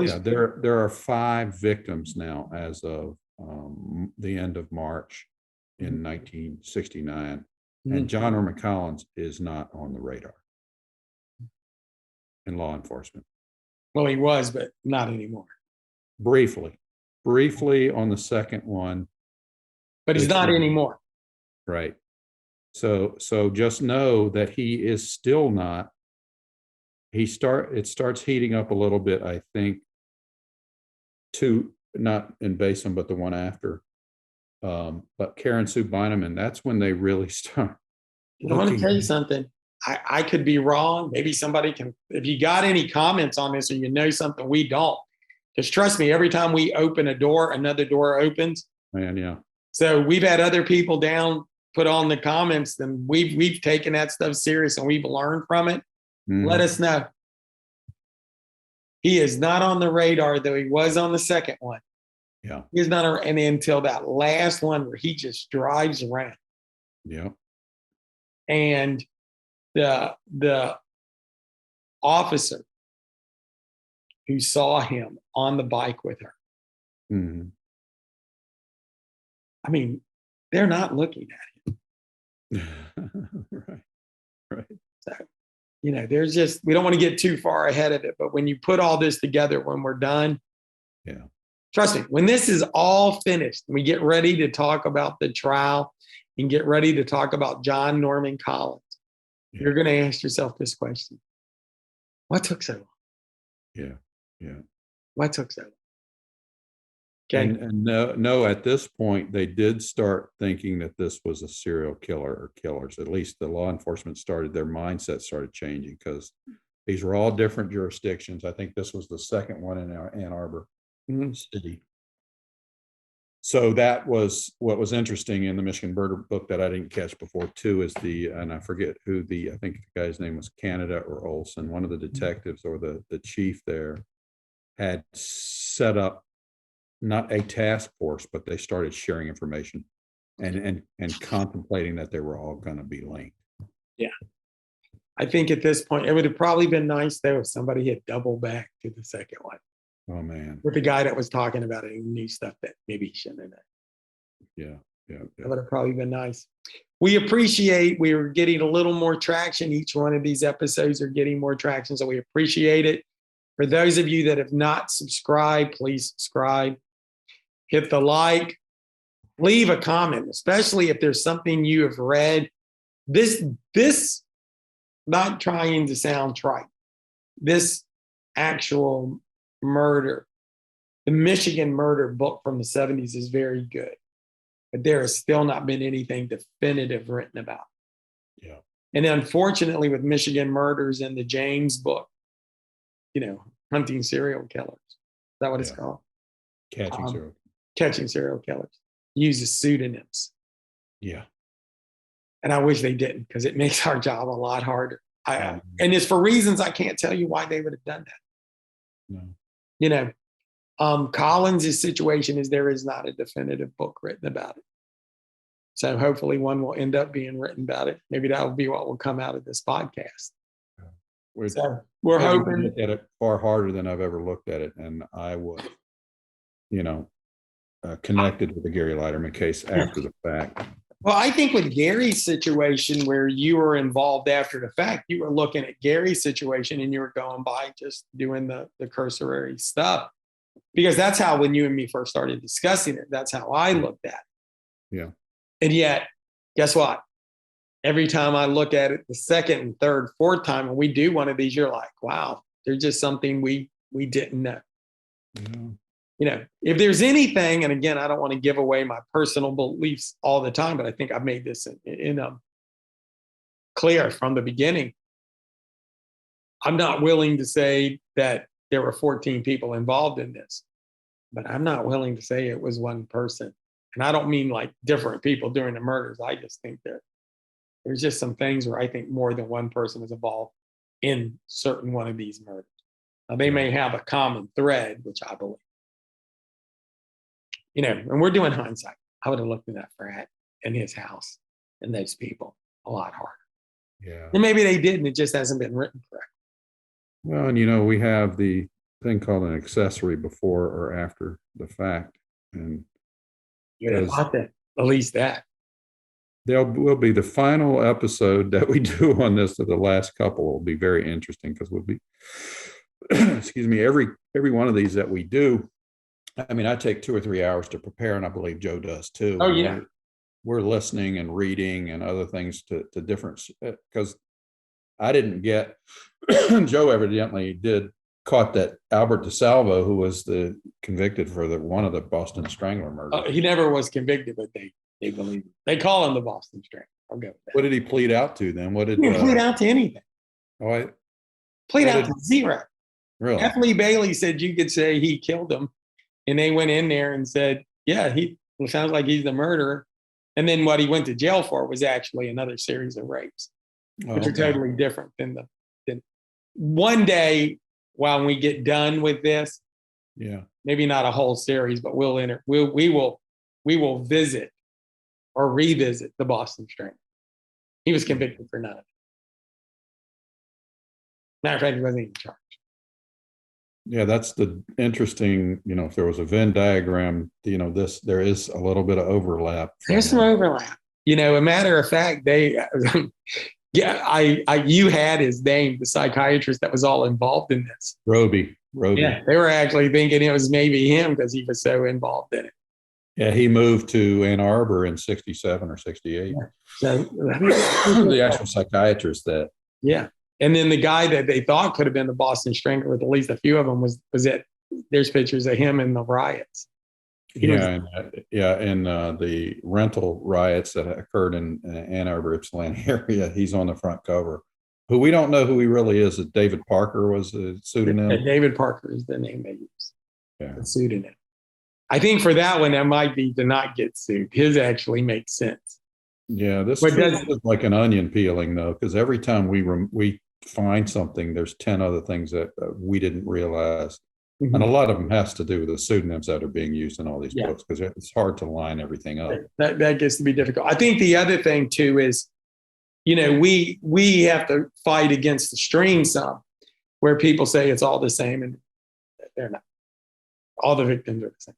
Speaker 2: Yeah, there are 5 victims now as of the end of March in 1969, and John McCollins is not on the radar in law enforcement.
Speaker 1: Well, he was, but not anymore.
Speaker 2: Briefly on the second one,
Speaker 1: but he's not anymore.
Speaker 2: Right. So just know that he is still not. It starts heating up a little bit, I think, not in Basin, but the one after. But Karen Sue Beineman, that's when they really start.
Speaker 1: I want to tell you something. I could be wrong. Maybe somebody can, if you got any comments on this or something we don't, Because trust me, every time we open a door, another door opens.
Speaker 2: Man, yeah.
Speaker 1: So we've had other people down put on the comments, and we've taken that stuff serious and we've learned from it. Let us know. He is not on the radar, though he was on the second one.
Speaker 2: Yeah.
Speaker 1: He's not, and until that last one where he just drives around.
Speaker 2: Yeah.
Speaker 1: And the officer who saw him on the bike with her.
Speaker 2: Mm-hmm.
Speaker 1: I mean, they're not looking at him.
Speaker 2: Right.
Speaker 1: So, there's just, we don't want to get too far ahead of it, but when you put all this together, when we're done,
Speaker 2: yeah,
Speaker 1: trust me, when this is all finished, we get ready to talk about the trial and get ready to talk about John Norman Collins, you're going to ask yourself this question: what took so long?
Speaker 2: Yeah.
Speaker 1: What took so long? Okay.
Speaker 2: And no, at this point, they did start thinking that this was a serial killer or killers. At least the law enforcement their mindset started changing, because these were all different jurisdictions. I think this was the second one in Ann Arbor City. So that was what was interesting in the Michigan Murder book that I didn't catch before too, is and I forget who I think the guy's name was Canada or Olson, one of the detectives or the chief there had set up not a task force, but they started sharing information and contemplating that they were all going to be linked.
Speaker 1: Yeah. I think at this point, it would have probably been nice though if somebody had doubled back to the second one.
Speaker 2: Oh man.
Speaker 1: With the guy that was talking about it and knew stuff that maybe he shouldn't have known.
Speaker 2: Yeah.
Speaker 1: That would have probably been nice. We're getting a little more traction. Each one of these episodes are getting more traction, so we appreciate it. For those of you that have not subscribed, please subscribe. Hit the like, leave a comment, especially if there's something you have read. This, not trying to sound trite, this actual murder, the Michigan murder book from the 70s is very good, but there has still not been anything definitive written about.
Speaker 2: Yeah.
Speaker 1: And unfortunately, with Michigan murders and the James book, hunting serial killers. Is that what it's called? Catching serial killers. Uses pseudonyms.
Speaker 2: Yeah.
Speaker 1: And I wish they didn't, because it makes our job a lot harder. And it's for reasons I can't tell you why they would have done that.
Speaker 2: No.
Speaker 1: Collins' situation is there is not a definitive book written about it. So hopefully one will end up being written about it. Maybe that will be what will come out of this podcast. We're hoping.
Speaker 2: Look at it far harder than I've ever looked at it. And I was, connected with the Gary Leiterman case after the fact.
Speaker 1: Well, I think with Gary's situation, where you were involved after the fact, you were looking at Gary's situation and you were going by just doing the cursory stuff. Because that's how, when you and me first started discussing it, that's how I looked at it.
Speaker 2: Yeah.
Speaker 1: And yet, guess what? Every time I look at it the second and third, fourth time, when we do one of these, you're like, wow, there's just something we didn't know.
Speaker 2: Yeah.
Speaker 1: If there's anything, and again, I don't want to give away my personal beliefs all the time, but I think I've made this in clear from the beginning. I'm not willing to say that there were 14 people involved in this, but I'm not willing to say it was one person. And I don't mean like different people doing the murders. I just think that there's just some things where I think more than one person was involved in certain one of these murders. Now, they may have a common thread, which I believe. And we're doing hindsight. I would have looked at that frat and his house and those people a lot harder.
Speaker 2: Yeah.
Speaker 1: And maybe they didn't. It just hasn't been written correctly.
Speaker 2: Well, and we have the thing called an accessory before or after the fact. And
Speaker 1: at least that.
Speaker 2: There will be the final episode that we do on this, of the last couple will be very interesting, because we'll be, excuse me, every one of these that we do. I mean, I take 2 or 3 hours to prepare, and I believe Joe does too.
Speaker 1: Oh, yeah.
Speaker 2: We're listening and reading and other things to different, because I didn't get, Joe evidently caught that Albert DeSalvo, who was convicted for one of the Boston Strangler murders.
Speaker 1: He never was convicted, but they believe it. They call him the Boston Strangler. I'll go with that.
Speaker 2: What did he plead out to then? What did
Speaker 1: he didn't plead out to anything?
Speaker 2: Oh,
Speaker 1: Plead out to zero.
Speaker 2: Really?
Speaker 1: F. Lee Bailey said you could say he killed him. And they went in there and said, yeah, it sounds like he's the murderer. And then what he went to jail for was actually another series of rapes, which are totally different than one day when we get done with this.
Speaker 2: Yeah.
Speaker 1: Maybe not a whole series, but we will visit or revisit the Boston Strangler. He was convicted for none of it. Matter of fact, he wasn't even charged.
Speaker 2: Yeah, that's the interesting, if there was a Venn diagram, there is a little bit of overlap.
Speaker 1: There's some overlap. A matter of fact, you had his name, the psychiatrist that was all involved in this.
Speaker 2: Roby.
Speaker 1: Yeah, they were actually thinking it was maybe him because he was so involved in it.
Speaker 2: Yeah, he moved to Ann Arbor in 67 or 68.
Speaker 1: Yeah. So,
Speaker 2: the actual psychiatrist that.
Speaker 1: Yeah. And then the guy that they thought could have been the Boston Strangler, with at least a few of them, was it. There's pictures of him in the riots.
Speaker 2: And the rental riots that occurred in Ann Arbor, Ypsilanti area, he's on the front cover. Who we don't know who he really is. David Parker was a pseudonym.
Speaker 1: David Parker is the name they use.
Speaker 2: Yeah.
Speaker 1: The pseudonym. I think for that one, that might be to not get sued. His actually makes sense.
Speaker 2: Yeah, this is like an onion peeling, though, because every time we find something, there's 10 other things that we didn't realize. Mm-hmm. And a lot of them has to do with the pseudonyms that are being used in all these books, because it's hard to line everything up.
Speaker 1: That gets to be difficult. I think the other thing, too, is, we have to fight against the stream some, where people say it's all the same, and they're not. All the victims are the same.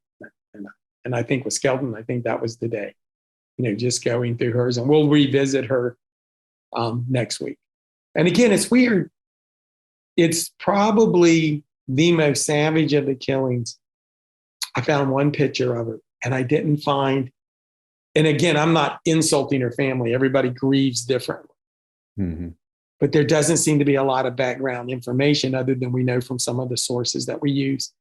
Speaker 1: They're not. And I think with Skelton, I think that was the day, just going through hers, and we'll revisit her next week. And again, it's weird. It's probably the most savage of the killings. I found one picture of her, and I didn't find, and again, I'm not insulting her family. Everybody grieves differently. Mm-hmm. But there doesn't seem to be a lot of background information, other than we know from some of the sources that we use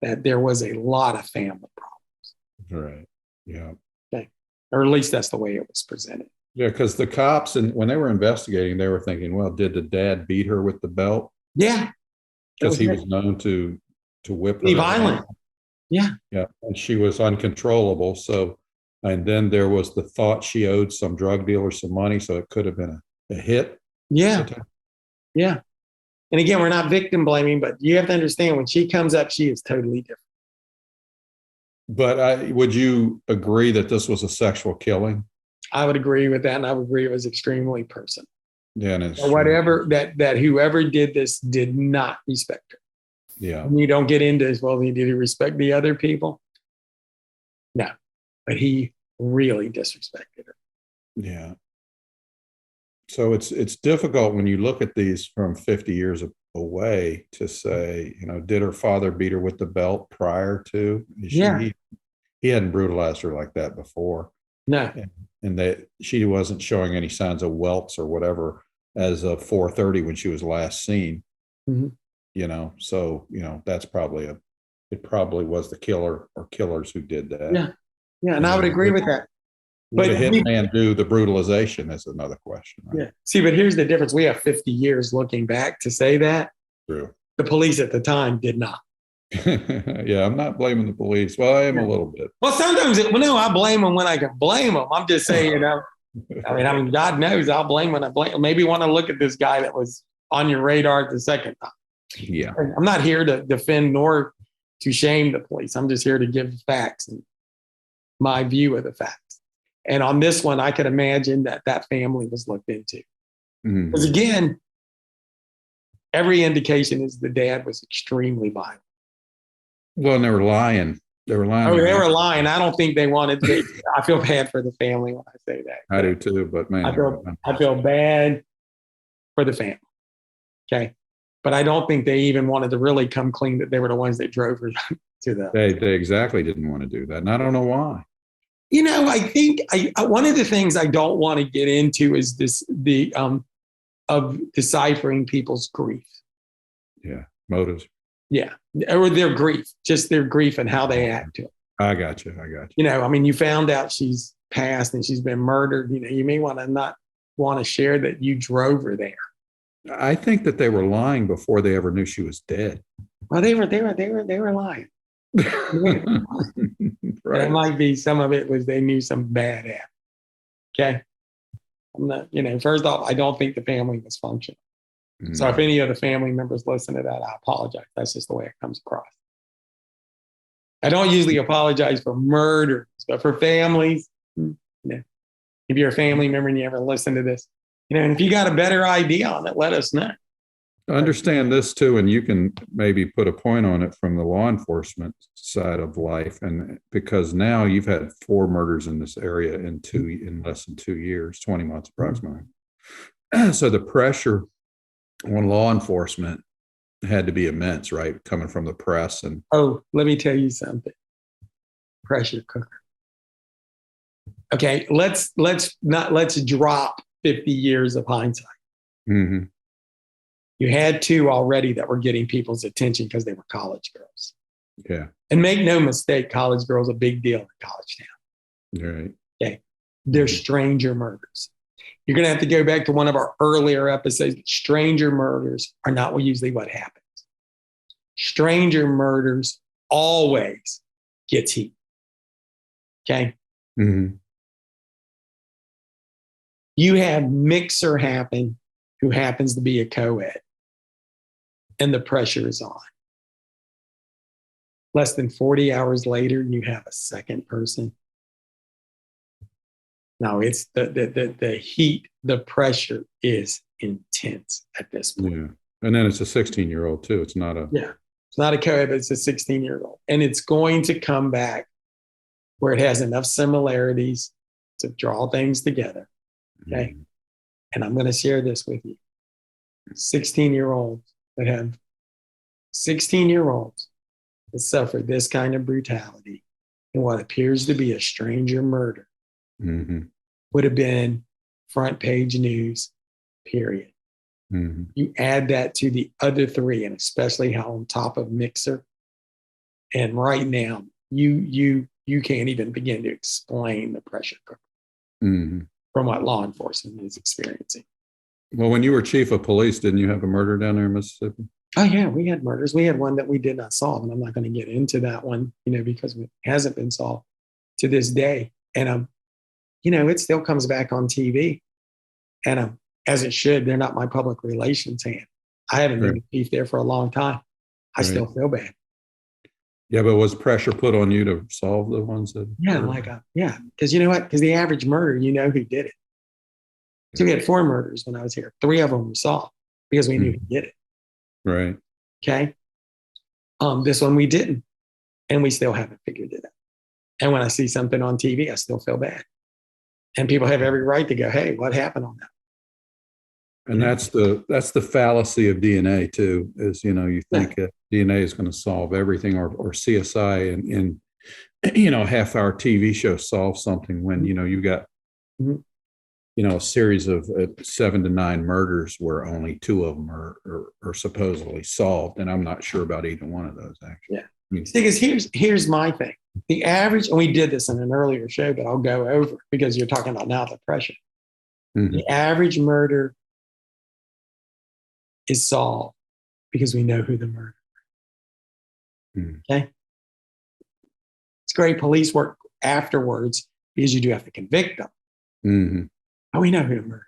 Speaker 1: that there was a lot of family problems.
Speaker 2: Right. Yeah.
Speaker 1: Okay. Or at least that's the way it was presented.
Speaker 2: Yeah, because the cops, and when they were investigating, they were thinking, well, did the dad beat her with the belt?
Speaker 1: Yeah.
Speaker 2: Because he was known to whip her.
Speaker 1: Be violent. Yeah.
Speaker 2: Yeah. And she was uncontrollable. So, and then there was the thought she owed some drug dealer some money, so it could have been a hit.
Speaker 1: Yeah. Yeah. And again, we're not victim blaming, but you have to understand, when she comes up, she is totally different.
Speaker 2: But would you agree that this was a sexual killing? I
Speaker 1: would agree with that, and I would agree it was extremely personal.
Speaker 2: Yeah,
Speaker 1: or whatever that whoever did this did not respect her.
Speaker 2: Yeah,
Speaker 1: and you don't get into as well. Did he respect the other people? No, but he really disrespected her.
Speaker 2: Yeah. So it's difficult when you look at these from 50 years away to say, did her father beat her with the belt prior to? He hadn't brutalized her like that before.
Speaker 1: No.
Speaker 2: And that she wasn't showing any signs of welts or whatever as of 4:30 when she was last seen. Mm-hmm. So that's probably it probably was the killer or killers who did that.
Speaker 1: Yeah. Yeah. And I would agree with that.
Speaker 2: But the hitman do the brutalization is another question.
Speaker 1: Right? Yeah. See, but here's the difference. We have 50 years looking back to say that.
Speaker 2: True.
Speaker 1: The police at the time did not.
Speaker 2: Yeah, I'm not blaming the police. Well, I am a little bit.
Speaker 1: Well, sometimes, I blame them when I can blame them. I'm just saying, God knows I'll blame when I blame. Maybe want to look at this guy that was on your radar the second time.
Speaker 2: Yeah.
Speaker 1: I'm not here to defend nor to shame the police. I'm just here to give facts and my view of the facts. And on this one, I could imagine that family was looked into. Because again, every indication is the dad was extremely violent.
Speaker 2: Well, and they were lying. They were lying.
Speaker 1: Oh, they were lying. I don't think they wanted to. I feel bad for the family when I say that.
Speaker 2: I do too, but man,
Speaker 1: I feel bad for the family. Okay. But I don't think they even wanted to really come clean that they were the ones that drove her to the.
Speaker 2: They exactly didn't want to do that. And I don't know why.
Speaker 1: I think one of the things I don't want to get into is of deciphering people's grief.
Speaker 2: Yeah. Motives.
Speaker 1: Yeah. Or their grief, just their grief and how they act to it.
Speaker 2: I got you.
Speaker 1: You found out she's passed and she's been murdered. You may not want to share that you drove her there.
Speaker 2: I think that they were lying before they ever knew she was dead.
Speaker 1: Well, they were lying. And it
Speaker 2: Right.
Speaker 1: might be some of it was they knew some bad app. Okay. I'm not, first off, I don't think the family was functional. So if
Speaker 2: No.
Speaker 1: any of the family members listen to that, I apologize. That's just the way it comes across. I don't usually apologize for murders, but for families, if you're a family member and you ever listen to this, and if you got a better idea on it, let us know.
Speaker 2: I understand this too, and you can maybe put a point on it from the law enforcement side of life. And because now you've had 4 murders in this area in less than 2 years, 20 months approximately. So the pressure on law enforcement had to be immense, right? Coming from the press. And
Speaker 1: oh, let me tell you something. Pressure cooker. Okay, let's drop 50 years of hindsight.
Speaker 2: mm-hmm.
Speaker 1: You had 2 already that were getting people's attention because they were college girls.
Speaker 2: Yeah.
Speaker 1: And make no mistake, college girls are a big deal in college town.
Speaker 2: Right.
Speaker 1: Okay. They're stranger murders. You're going to have to go back to one of our earlier episodes. Stranger murders are not usually what happens. Stranger murders always gets heat. Okay.
Speaker 2: Mm-hmm.
Speaker 1: You have Mixer happen, who happens to be a co-ed, and the pressure is on. Less than 40 hours later, you have a second person. No, it's the heat, the pressure is intense at this point.
Speaker 2: Yeah. And then it's a 16-year-old too. It's not a.
Speaker 1: Yeah. It's not a co-ed, but it's a 16-year-old. And it's going to come back where it has enough similarities to draw things together. Okay.
Speaker 2: Mm-hmm.
Speaker 1: And I'm going to share this with you. 16-year-olds that suffer this kind of brutality in what appears to be a stranger murder
Speaker 2: Mm-hmm.
Speaker 1: would have been front page news, period.
Speaker 2: Mm-hmm.
Speaker 1: You add that to the other 3, and especially how on top of Mixer. And right now, you can't even begin to explain the pressure cooker
Speaker 2: Mm-hmm.
Speaker 1: from what law enforcement is experiencing.
Speaker 2: Well, when you were chief of police, didn't you have a murder down there in Mississippi?
Speaker 1: Oh yeah, we had murders. We had one that we did not solve, and I'm not going to get into that one, because it hasn't been solved to this day. And it still comes back on TV, and as it should. They're not my public relations hand. I haven't been a chief there for a long time. I still feel bad.
Speaker 2: Yeah, but was pressure put on you to solve the ones that?
Speaker 1: Yeah, because you know what? Because the average murder, who did it. So we had 4 murders when I was here. 3 of them were solved because we knew who did it.
Speaker 2: Right.
Speaker 1: Okay. This one we didn't, and we still haven't figured it out. And when I see something on TV, I still feel bad. And people have every right to go, "Hey, what happened on that?"
Speaker 2: And that's the fallacy of DNA too. Is you think that DNA is going to solve everything, or CSI in half-hour TV show solve something when you've got a series of 7 to 9 murders where only 2 of them are supposedly solved, and I'm not sure about either one of those actually.
Speaker 1: Yeah. Because here's my thing. The average, and we did this in an earlier show, but I'll go over because you're talking about now the pressure. Mm-hmm. The average murder is solved because we know who the murderer is. Mm-hmm. Okay. It's great police work afterwards because you do have to convict them. Mm-hmm. But we know who the murderer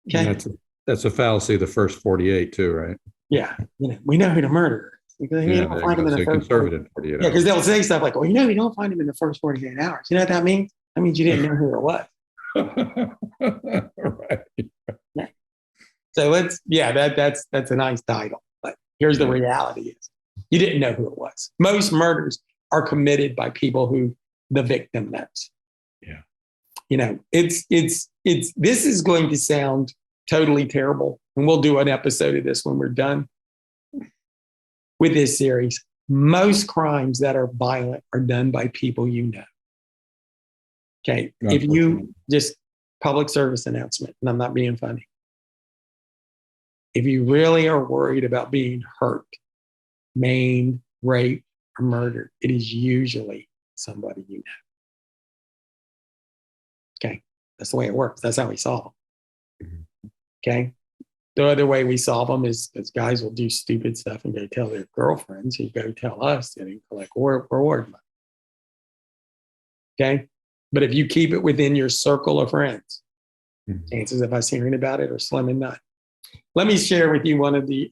Speaker 1: is. Okay.
Speaker 2: That's a fallacy of the first 48 too, right?
Speaker 1: Yeah. We know who the murderer is. Because you don't find him in the first 48 hours. Yeah, because they'll say stuff like, "Well, you don't find him in the first 48 hours." You know what that means? That means you didn't know who it was.
Speaker 2: Right.
Speaker 1: Yeah. So that's a nice title. But here's the reality is you didn't know who it was. Most murders are committed by people who the victim knows. Yeah. This is going to sound totally terrible. And we'll do an episode of this when we're done with this series. Most crimes that are violent are done by people you know. Okay. If you just public service announcement, and I'm not being funny. If you really are worried about being hurt, maimed, raped, or murdered, it is usually somebody you know. Okay. That's the way it works. That's how we solve. Okay. The other way we solve them is guys will do stupid stuff and go tell their girlfriends who go tell us and collect reward money. Okay? But if you keep it within your circle of friends, chances of us hearing about it are slim and none. Let me share with you one of the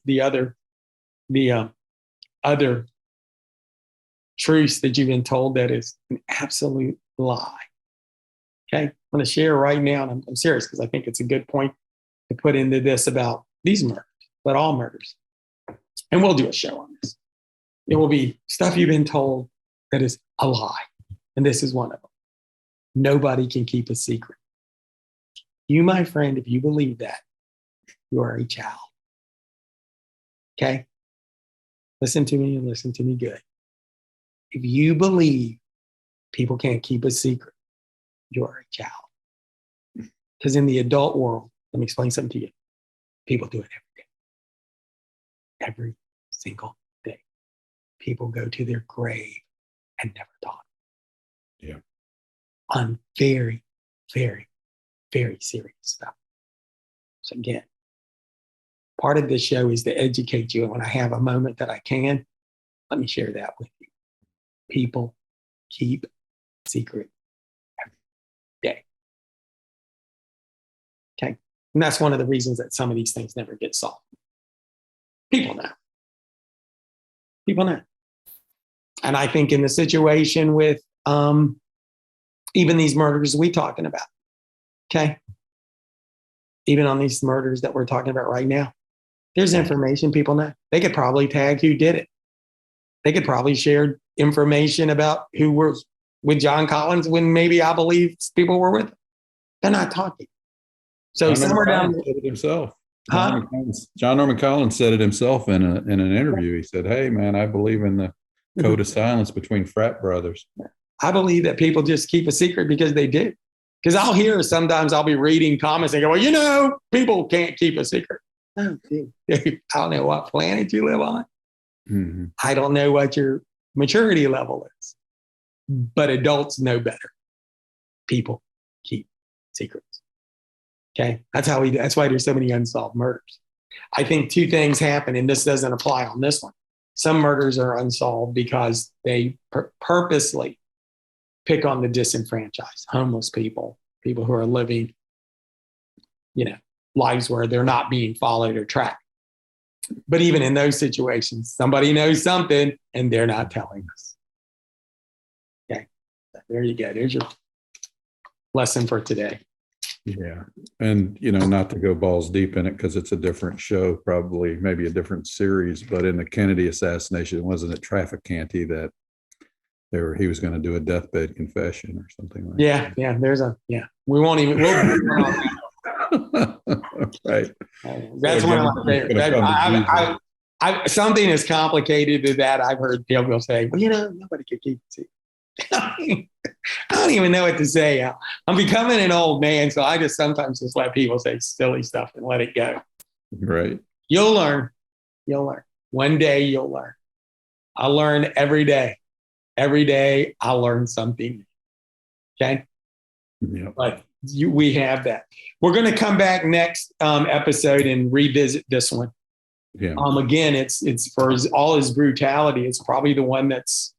Speaker 1: other truths that you've been told that is an absolute lie. Okay? I'm going to share right now, and I'm serious because I think it's a good point to put into this about these murders, but all murders. And we'll do a show on this. It will be stuff you've been told that is a lie. And this is one of them. Nobody can keep a secret. You, my friend, if you believe that, you are a child. Okay? Listen to me and listen to me good. If you believe people can't keep a secret, you are a child. Because in the adult world, let me explain something to you. People do it every day. Every single day. People go to their grave and never talk.
Speaker 2: Yeah.
Speaker 1: On very, very, very serious stuff. So again, part of this show is to educate you. And when I have a moment that I can, let me share that with you. People keep secret every day. Okay. And that's one of the reasons that some of these things never get solved. People know. People know. And I think in the situation with even these murders we talking about, okay? Even on these murders that we're talking about right now, there's information people know. They could probably tag who did it. They could probably share information about who was with John Collins when maybe I believe people were with him. They're not talking. So somewhere down
Speaker 2: said it himself.
Speaker 1: Huh?
Speaker 2: John Norman Collins said it himself in an interview. He said, "Hey, man, I believe in the code of silence between frat brothers."
Speaker 1: I believe that people just keep a secret because they do. Because I'll hear sometimes I'll be reading comments and go, well, you know, people can't keep a secret. No, dude. I don't know what planet you live on.
Speaker 2: Mm-hmm.
Speaker 1: I don't know what your maturity level is. But adults know better. People keep secrets. Okay? That's why there's so many unsolved murders. I think two things happen, and this doesn't apply on this one. Some murders are unsolved because they purposely pick on the disenfranchised, homeless people who are living, lives where they're not being followed or tracked. But even in those situations, somebody knows something and they're not telling us. Okay, so there you go. There's your lesson for today.
Speaker 2: Yeah. And, not to go balls deep in it because it's a different show, probably maybe a different series, but in the Kennedy assassination, wasn't it Trafficante that he was going to do a deathbed confession or something like that?
Speaker 1: Yeah. We won't even,
Speaker 2: right.
Speaker 1: That's one of my favorites. Something as complicated as that, I've heard people say, well, nobody can keep it secret. I don't even know what to say. I'm becoming an old man, so I just sometimes just let people say silly stuff and let it go.
Speaker 2: Right.
Speaker 1: You'll learn. One day you'll learn. I learn every day. Every day I learn something. Okay?
Speaker 2: Yeah.
Speaker 1: But we have that. We're going to come back next episode and revisit this one.
Speaker 2: Yeah.
Speaker 1: Again, it's for all his brutality. It's probably the one that's,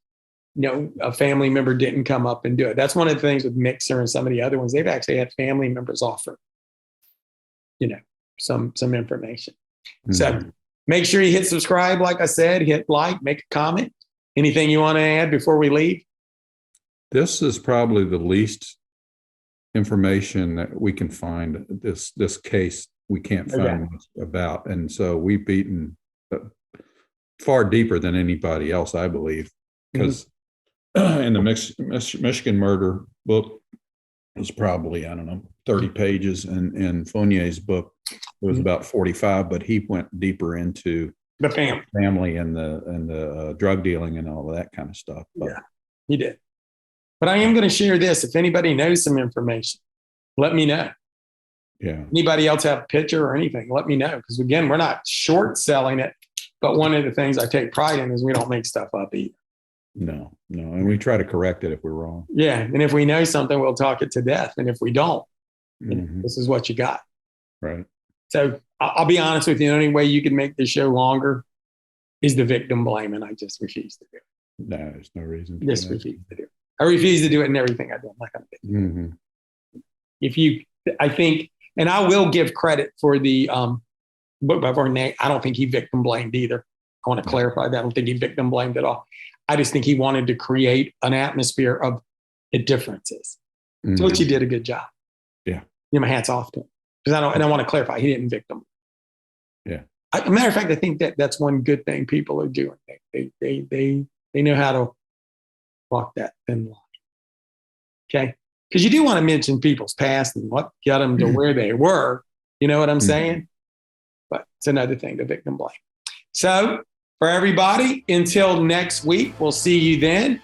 Speaker 1: a family member didn't come up and do it. That's one of the things with Mixer and some of the other ones. They've actually had family members offer, some information. Mm-hmm. So make sure you hit subscribe. Like I said, hit like, make a comment. Anything you want to add before we leave?
Speaker 2: This is probably the least information that we can find. This case we can't find much about, and so we've beaten far deeper than anybody else, I believe, because in the Michigan murder book was probably 30 pages, and in Fournier's book it was about 45, but he went deeper into
Speaker 1: the
Speaker 2: family and the drug dealing and all of that kind of stuff. But,
Speaker 1: yeah, he did. But I am going to share this. If anybody knows some information, let me know.
Speaker 2: Yeah.
Speaker 1: Anybody else have a picture or anything, let me know. Because again, we're not short selling it. But one of the things I take pride in is we don't make stuff up either.
Speaker 2: No. And we try to correct it if we're wrong.
Speaker 1: Yeah. And if we know something, we'll talk it to death. And if we don't, this is what you got.
Speaker 2: Right.
Speaker 1: So I'll be honest with you. The only way you can make the show longer is the victim blame. And I just refuse to do it.
Speaker 2: No, there's no reason to.
Speaker 1: Just refuse to do it. I refuse to do it in everything I do. I'm not going to do it.
Speaker 2: Mm-hmm.
Speaker 1: I think, and I will give credit for the book by Fournier. I don't think he victim blamed either. I want to clarify that. I don't think he victim blamed at all. I just think he wanted to create an atmosphere of the differences.
Speaker 2: Mm-hmm.
Speaker 1: So which he did a good job.
Speaker 2: Yeah.
Speaker 1: My hat's off to him. Because I want to clarify, he didn't victim.
Speaker 2: Yeah.
Speaker 1: As a matter of fact, I think that's one good thing people are doing. They know how to walk that thin line. Okay. Because you do want to mention people's past and what got them to where they were. You know what I'm saying? But it's another thing, the victim blame. So for everybody, until next week, we'll see you then.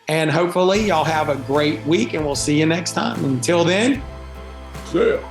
Speaker 1: And hopefully y'all have a great week and we'll see you next time. Until then,
Speaker 2: see ya.